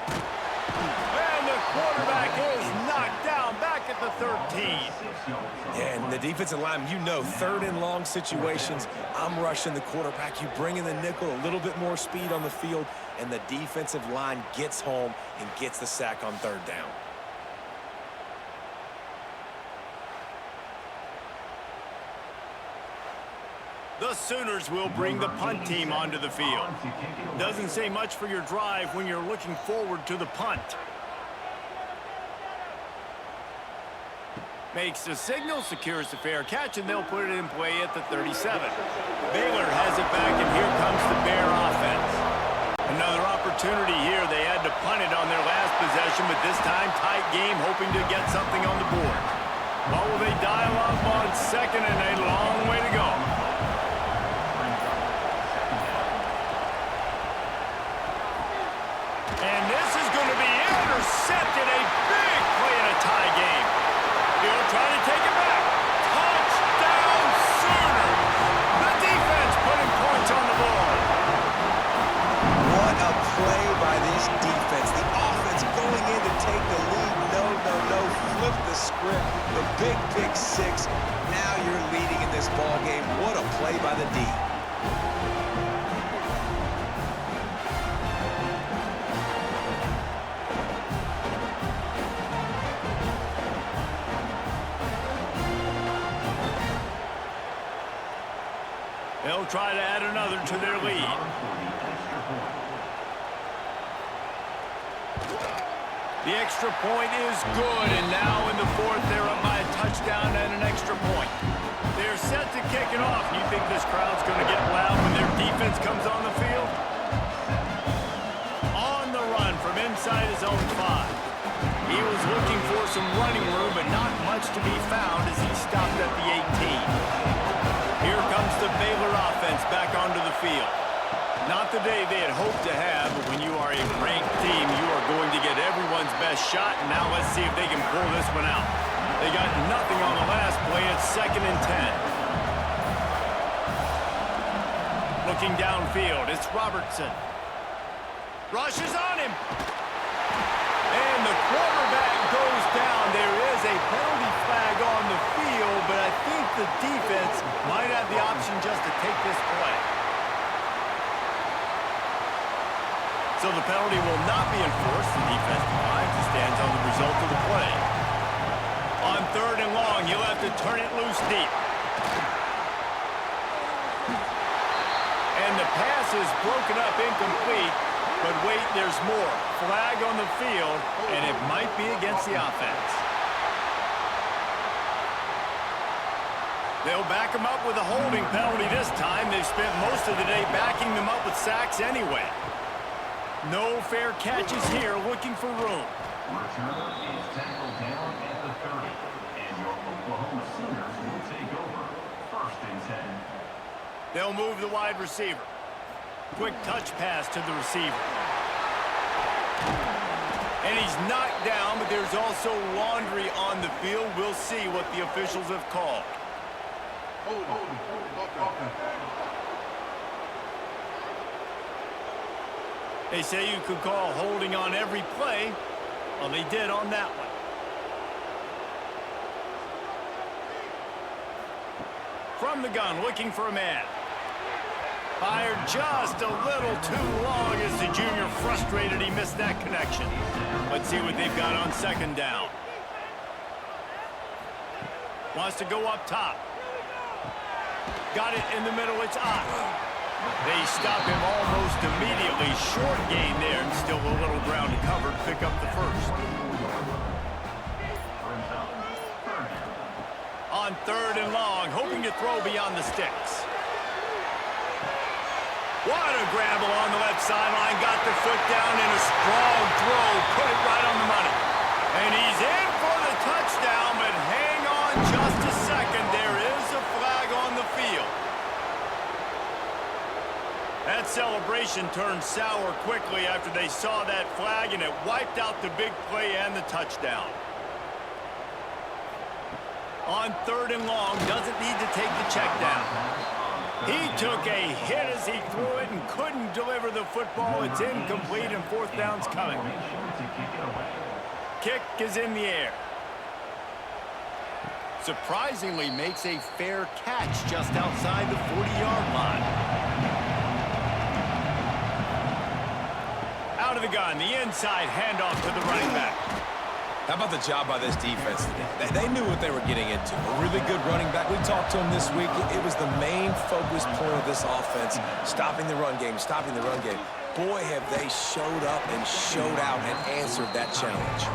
And the quarterback is knocked down back at the 13.
And the defensive line, you know, 3rd and long situations, I'm rushing the quarterback. You bring in the nickel, a little bit more speed on the field, and the defensive line gets home and gets the sack on 3rd down.
The Sooners will bring the punt team onto the field. Doesn't say much for your drive when you're looking forward to the punt. Makes the signal, secures the fair catch, and they'll put it in play at the 37. Baylor has it back, and here comes the Bear offense. Another opportunity here. They had to punt it on their last possession, but this time tight game, hoping to get something on the board. What will they dial up on 2nd and a long way to go? And this is going to be intercepted. A big play in a tie game. He'll try to take it back. Touchdown, Sooners. The defense putting points on the board.
What a play by this defense. The offense going in to take the lead. No. Flip the script. The big 6. Now you're leading in this ball game. What a play by the D.
They'll try to add another to their lead. The extra point is good, and now in the fourth, they're up by a touchdown and an extra point. They're set to kick it off. You think this crowd's going to get loud when their defense comes on the field? On the run from inside his own 5. He was looking for some running room, but not much to be found as he stopped at the 18. Here comes the Baylor offense back onto the field. Not the day they had hoped to have, but when you are a ranked team, you are going to get everyone's best shot, and now let's see if they can pull this one out. They got nothing on the last play. It's 2nd and 10. Looking downfield, it's Robertson. Rushes on him. And the quarterback goes down. There is a penalty flag on the field, but I think the defense might have the option just to take this play. So the penalty will not be enforced. The defense declines and stands on the result of the play. On 3rd and long, he'll have to turn it loose deep. And the pass is broken up incomplete. But wait, there's more. Flag on the field, and it might be against the offense. They'll back him up with a holding penalty this time. They've spent most of the day backing them up with sacks anyway. No fair catches here, looking for room.
Returner is tackled down at the 30, and your Oklahoma Sooners will take over. 1st and 10.
They'll move the wide receiver. Quick touch pass to the receiver. And he's knocked down, but there's also laundry on the field. We'll see what the officials have called. They say you could call holding on every play. Well, they did on that one. From the gun, looking for a man. Fired just a little too long as the junior frustrated he missed that connection. Let's see what they've got on 2nd down. Wants to go up top. Got it in the middle, it's Ott. They stop him almost immediately. Short gain there, and still a little ground to cover to pick up the 1st. On 3rd and long, hoping to throw beyond the sticks. What a grab along the left sideline. Got the foot down in a strong throw. Put it right on the money. And he's in for the touchdown, but hang on just a second. There is a flag on the field. That celebration turned sour quickly after they saw that flag, and it wiped out the big play and the touchdown. On 3rd and long, doesn't need to take the check down. He took a hit as he threw it and couldn't deliver the football. It's incomplete, and 4th down's coming. Kick is in the air. Surprisingly makes a fair catch just outside the 40-yard line. Out of the gun, the inside handoff to the running back.
How about the job by this defense today? They knew what they were getting into. A really good running back. We talked to him this week. It was the main focus point of this offense, stopping the run game, stopping the run game. Boy, have they showed up and showed out and answered that challenge.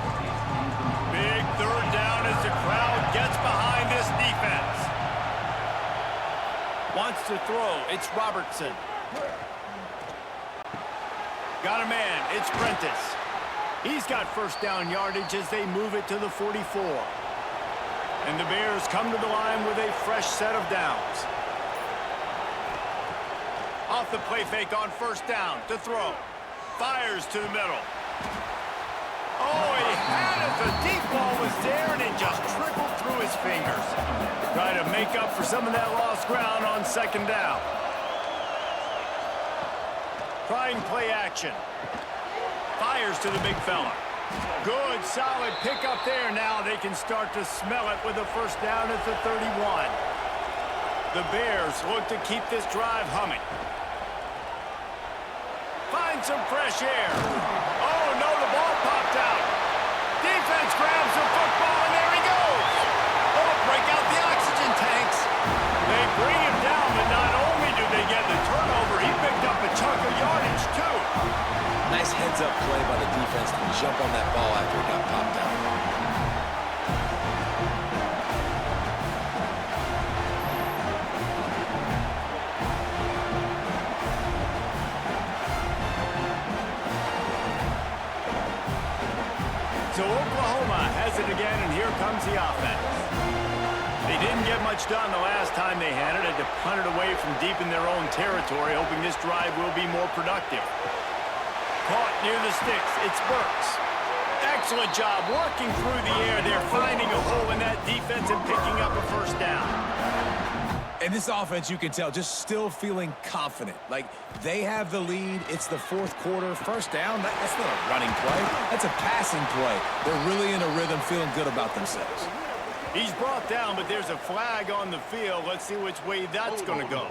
Big 3rd down as the crowd gets behind this defense. Wants to throw. It's Robertson. Got a man. It's Prentice. He's got 1st down yardage as they move it to the 44. And the Bears come to the line with a fresh set of downs. Off the play fake on 1st down to throw. Fires to the middle. Oh, he had it. The deep ball was there, and it just trickled through his fingers. Try to make up for some of that lost ground on 2nd down. Trying play action. Fires to the big fella. Good, solid pickup there. Now they can start to smell it with a 1st down at the 31. The Bears look to keep this drive humming. Find some fresh air. Oh, no, the ball popped out. Defense grabs the football, and there he goes. Oh, break out the oxygen tanks. They bring him down, but not only do they get the turnover, he picked up a chunk of yardage, too.
Nice heads-up play by the defense to jump on that ball after it got popped out.
So Oklahoma has it again, and here comes the offense. They didn't get much done the last time they had it. Had to punt it away from deep in their own territory, hoping this drive will be more productive. Caught near the sticks. It's Burks. Excellent job working through the air. They're finding a hole in that defense and picking up a first down.
And this offense, you can tell, just still feeling confident. Like, they have the lead. It's the fourth quarter. First down, that's not a running play. That's a passing play. They're really in a rhythm, feeling good about themselves.
He's brought down, but there's a flag on the field. Let's see which way that's going to go.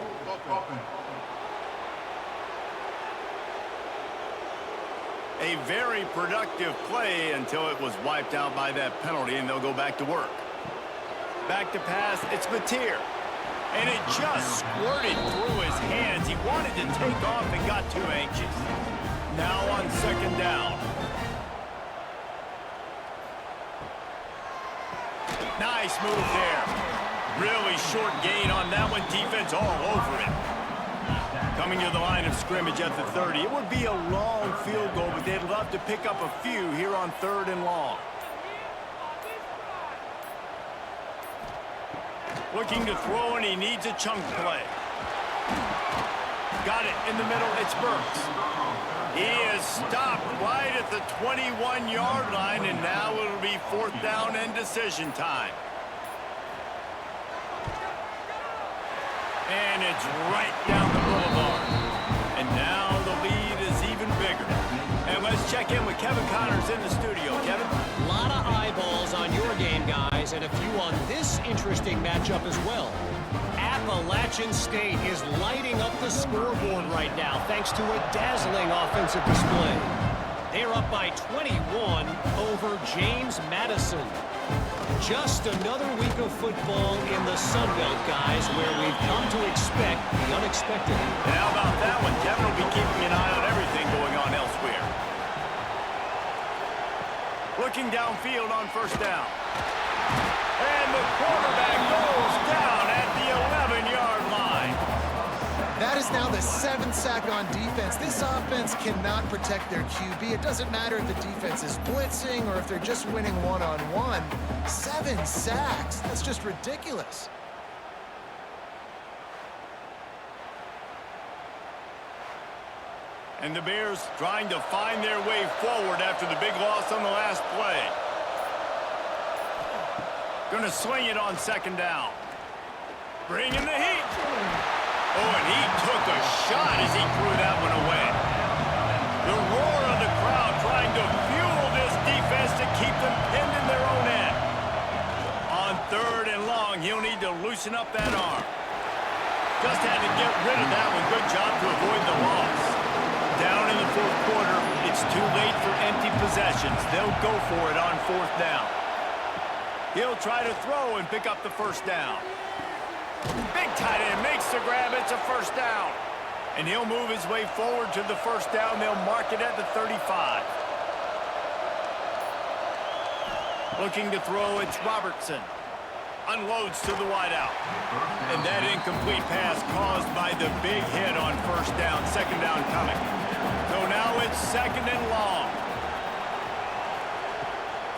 A very productive play until it was wiped out by that penalty, and they'll go back to work. Back to pass, it's Mateer. And it just squirted through his hands. He wanted to take off and got too anxious. Now on second down. Nice move there. Really short gain on that one. Defense all over it. Coming to the line of scrimmage at the 30. It would be a long field goal, but they'd love to pick up a few here on 3rd and long. Looking to throw, and he needs a chunk play. Got it in the middle. It's Burks. He is stopped right at the 21-yard line, and now it'll be 4th down and decision time. And it's right down the boulevard. And now the lead is even bigger. And let's check in with Kevin Connors in the studio. Kevin?
A lot of eyeballs on your game, guys, and a few on this interesting matchup as well. Appalachian State is lighting up the scoreboard right now thanks to a dazzling offensive display. They're up by 21 over James Madison. Just another week of football in the Sun Belt, guys, where we've come to expect the unexpected.
And how about that one? Kevin will be keeping an eye on everything going on elsewhere. Looking downfield on first down. And the quarterback goes down at the 11-yard line.
That is now the 7th sack on defense. This offense cannot protect their QB. It doesn't matter if the defense is blitzing or if they're just winning one-on-one. 7 sacks. That's just ridiculous.
And the Bears trying to find their way forward after the big loss on the last play. Going to swing it on second down. Bringing the heat. Oh, and he took a shot as he threw that one away. The roar of the crowd trying to fuel this defense to keep them pinned in their own end. On 3rd and long, he'll need to loosen up that arm. Just had to get rid of that one. Good job to avoid the loss. Down in the 4th quarter, it's too late for empty possessions. They'll go for it on 4th down. He'll try to throw and pick up the first down. Big tight end makes the grab. It's a first down. And he'll move his way forward to the first down. They'll mark it at the 35. Looking to throw, it's Robertson. Unloads to the wideout. And that incomplete pass caused by the big hit on first down. Second down coming. So now it's 2nd and long.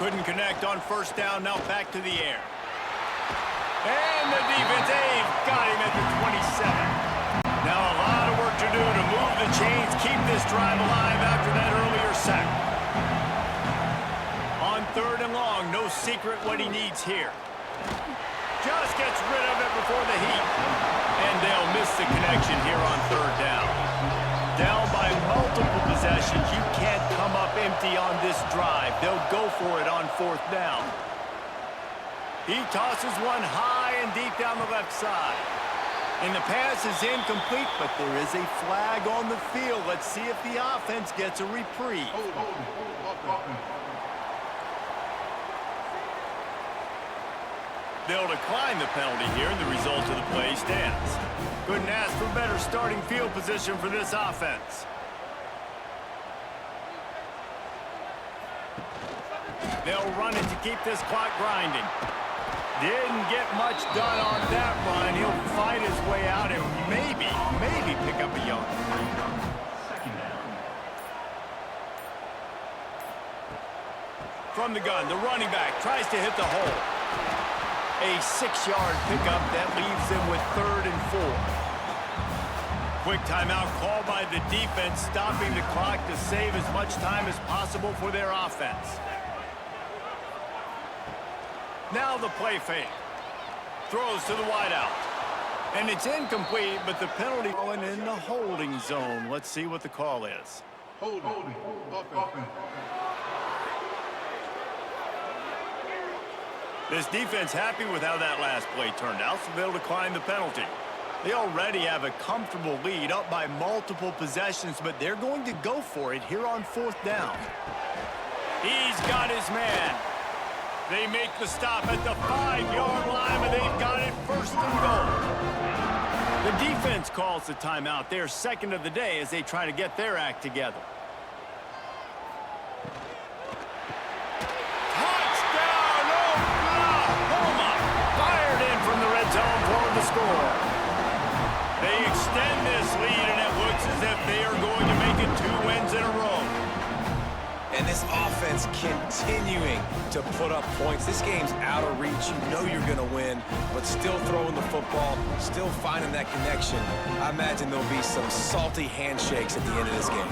Couldn't connect on first down. Now back to the air. And the defense, they've got him at the 27. Now a lot of work to do to move the chains, keep this drive alive after that earlier sack. On 3rd and long, no secret what he needs here. Just gets rid of it before the heat. And they'll miss the connection here on 3rd down. Down by multiple possessions. You can't come up empty on this drive. They'll go for it on 4th down. He tosses one high and deep down the left side. And the pass is incomplete, but there is a flag on the field. Let's see if the offense gets a reprieve. They'll decline the penalty here, and the result of the play stands. Couldn't ask for better starting field position for this offense. They'll run it to keep this clock grinding. Didn't get much done on that run. He'll fight his way out and maybe pick up a yard. From the gun, the running back tries to hit the hole. A 6-yard pickup that leaves them with 3rd and 4. Quick timeout called by the defense, stopping the clock to save as much time as possible for their offense. Now the play fake. Throws to the wideout. And it's incomplete, but the penalty going in the holding zone. Let's see what the call is.
Holding.
This defense happy with how that last play turned out, so they'll decline the penalty. They already have a comfortable lead, up by multiple possessions, but they're going to go for it here on 4th down. He's got his man. They make the stop at the 5-yard line, but they've got it 1st and goal. The defense calls the timeout. They're 2nd of the day as they try to get their act together. Touchdown, Oklahoma! Fired in from the red zone for the score. They extend this lead, and it looks as if they are going to make it 2 wins in a row.
And this offense continuing to put up points. This game's out of reach. You know you're going to win, but still throwing the football, still finding that connection. I imagine there'll be some salty handshakes at the end of this game.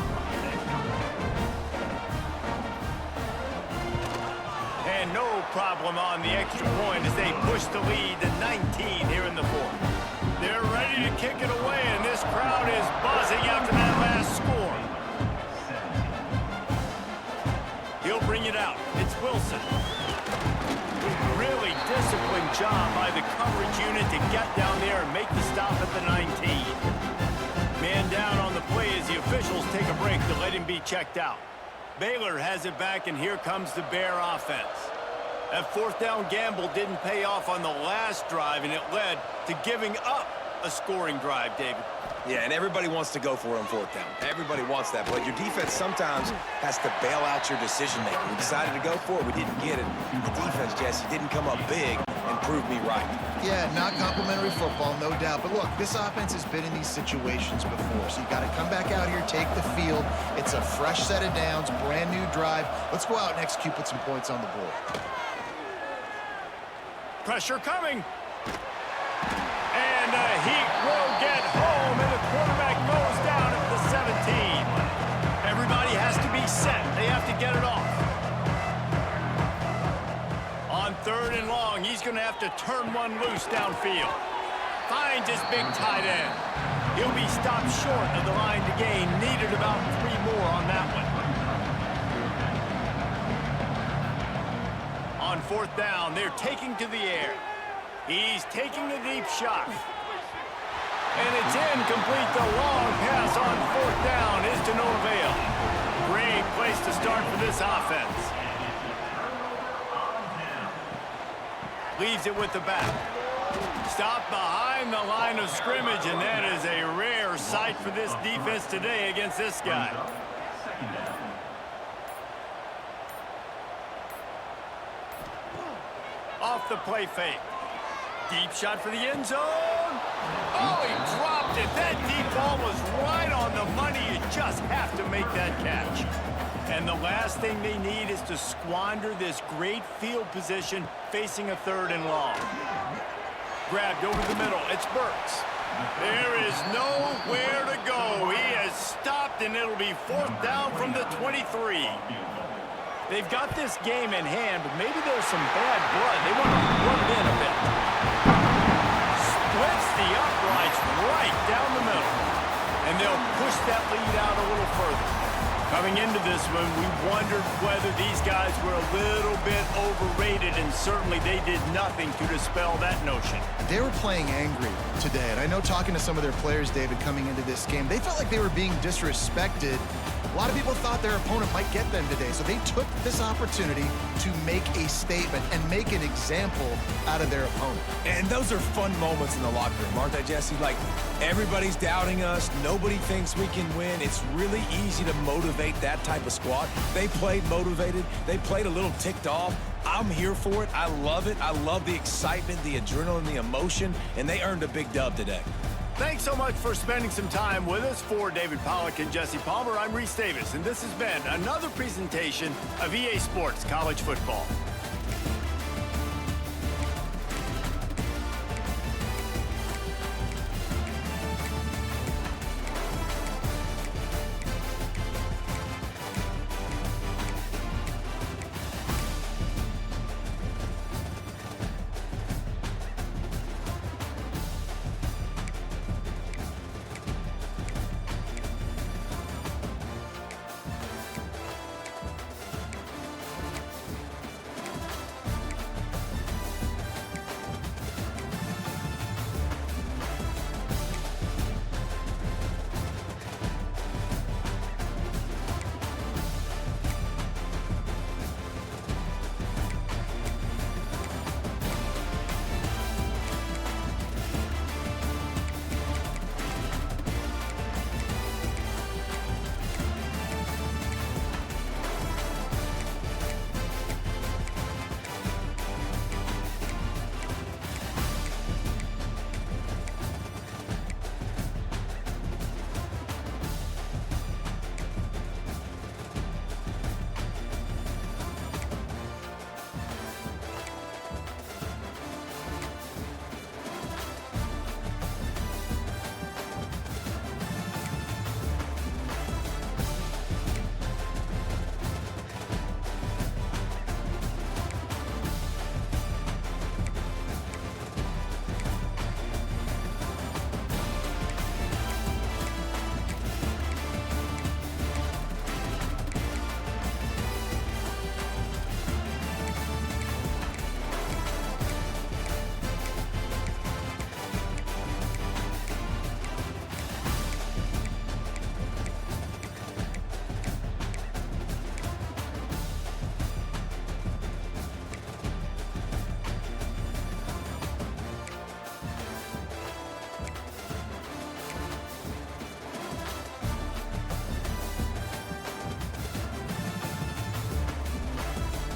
And no problem on the extra point as they push the lead to 19 here in the 4th. They're ready to kick it away, and this crowd is buzzing after that last score. He'll bring it out. It's Wilson. Really disciplined job by the coverage unit to get down there and make the stop at the 19. Man down on the play as the officials take a break to let him be checked out. Baylor has it back, and here comes the Bear offense. That 4th down gamble didn't pay off on the last drive, and it led to giving up a scoring drive, David.
Yeah, and everybody wants to go for it on 4th down. Everybody wants that, but your defense sometimes has to bail out your decision-making. We decided to go for it. We didn't get it. The defense, Jesse, didn't come up big and prove me right.
Yeah, not complimentary football, no doubt. But look, this offense has been in these situations before, so you got to come back out here, take the field. It's a fresh set of downs, brand new drive. Let's go out and execute, put some points on the board.
Pressure coming. And the Heat will get home, and the quarterback goes down at the 17. Everybody has to be set. They have to get it off. On 3rd and long, he's going to have to turn one loose downfield. Finds his big tight end. He'll be stopped short of the line to gain. Needed about 3 more on that one. On 4th down, they're taking to the air. He's taking a deep shot. And it's incomplete. The long pass on 4th down is to no avail. Great place to start for this offense. Leaves it with the back. Stopped behind the line of scrimmage, and that is a rare sight for this defense today against this guy. Off the play fake. Deep shot for the end zone. Oh, he dropped it. That deep ball was right on the money. You just have to make that catch. And the last thing they need is to squander this great field position facing a 3rd and long. Grabbed over the middle. It's Burks. There is nowhere to go. He has stopped, and it'll be 4th down from the 23. They've got this game in hand, but maybe there's some bad blood. They want to rub it in a bit. Splits the uprights right down the middle. And they'll push that lead out a little further. Coming into this one, we wondered whether these guys were a little bit overrated, and certainly they did nothing to dispel that notion.
They were playing angry today, and I know talking to some of their players, David, coming into this game, they felt like they were being disrespected. A lot of people thought their opponent might get them today, so they took this opportunity to make a statement and make an example out of their opponent.
And those are fun moments in the locker room, aren't they, Jesse? Like, everybody's doubting us. Nobody thinks we can win. It's really easy to motivate that type of squad. They played motivated. They played a little ticked off. I'm here for it. I love it. I love the excitement, the adrenaline, the emotion, and they earned a big dub today.
Thanks so much for spending some time with us. For David Pollack and Jesse Palmer, I'm Reese Davis, and this has been another presentation of EA Sports College Football.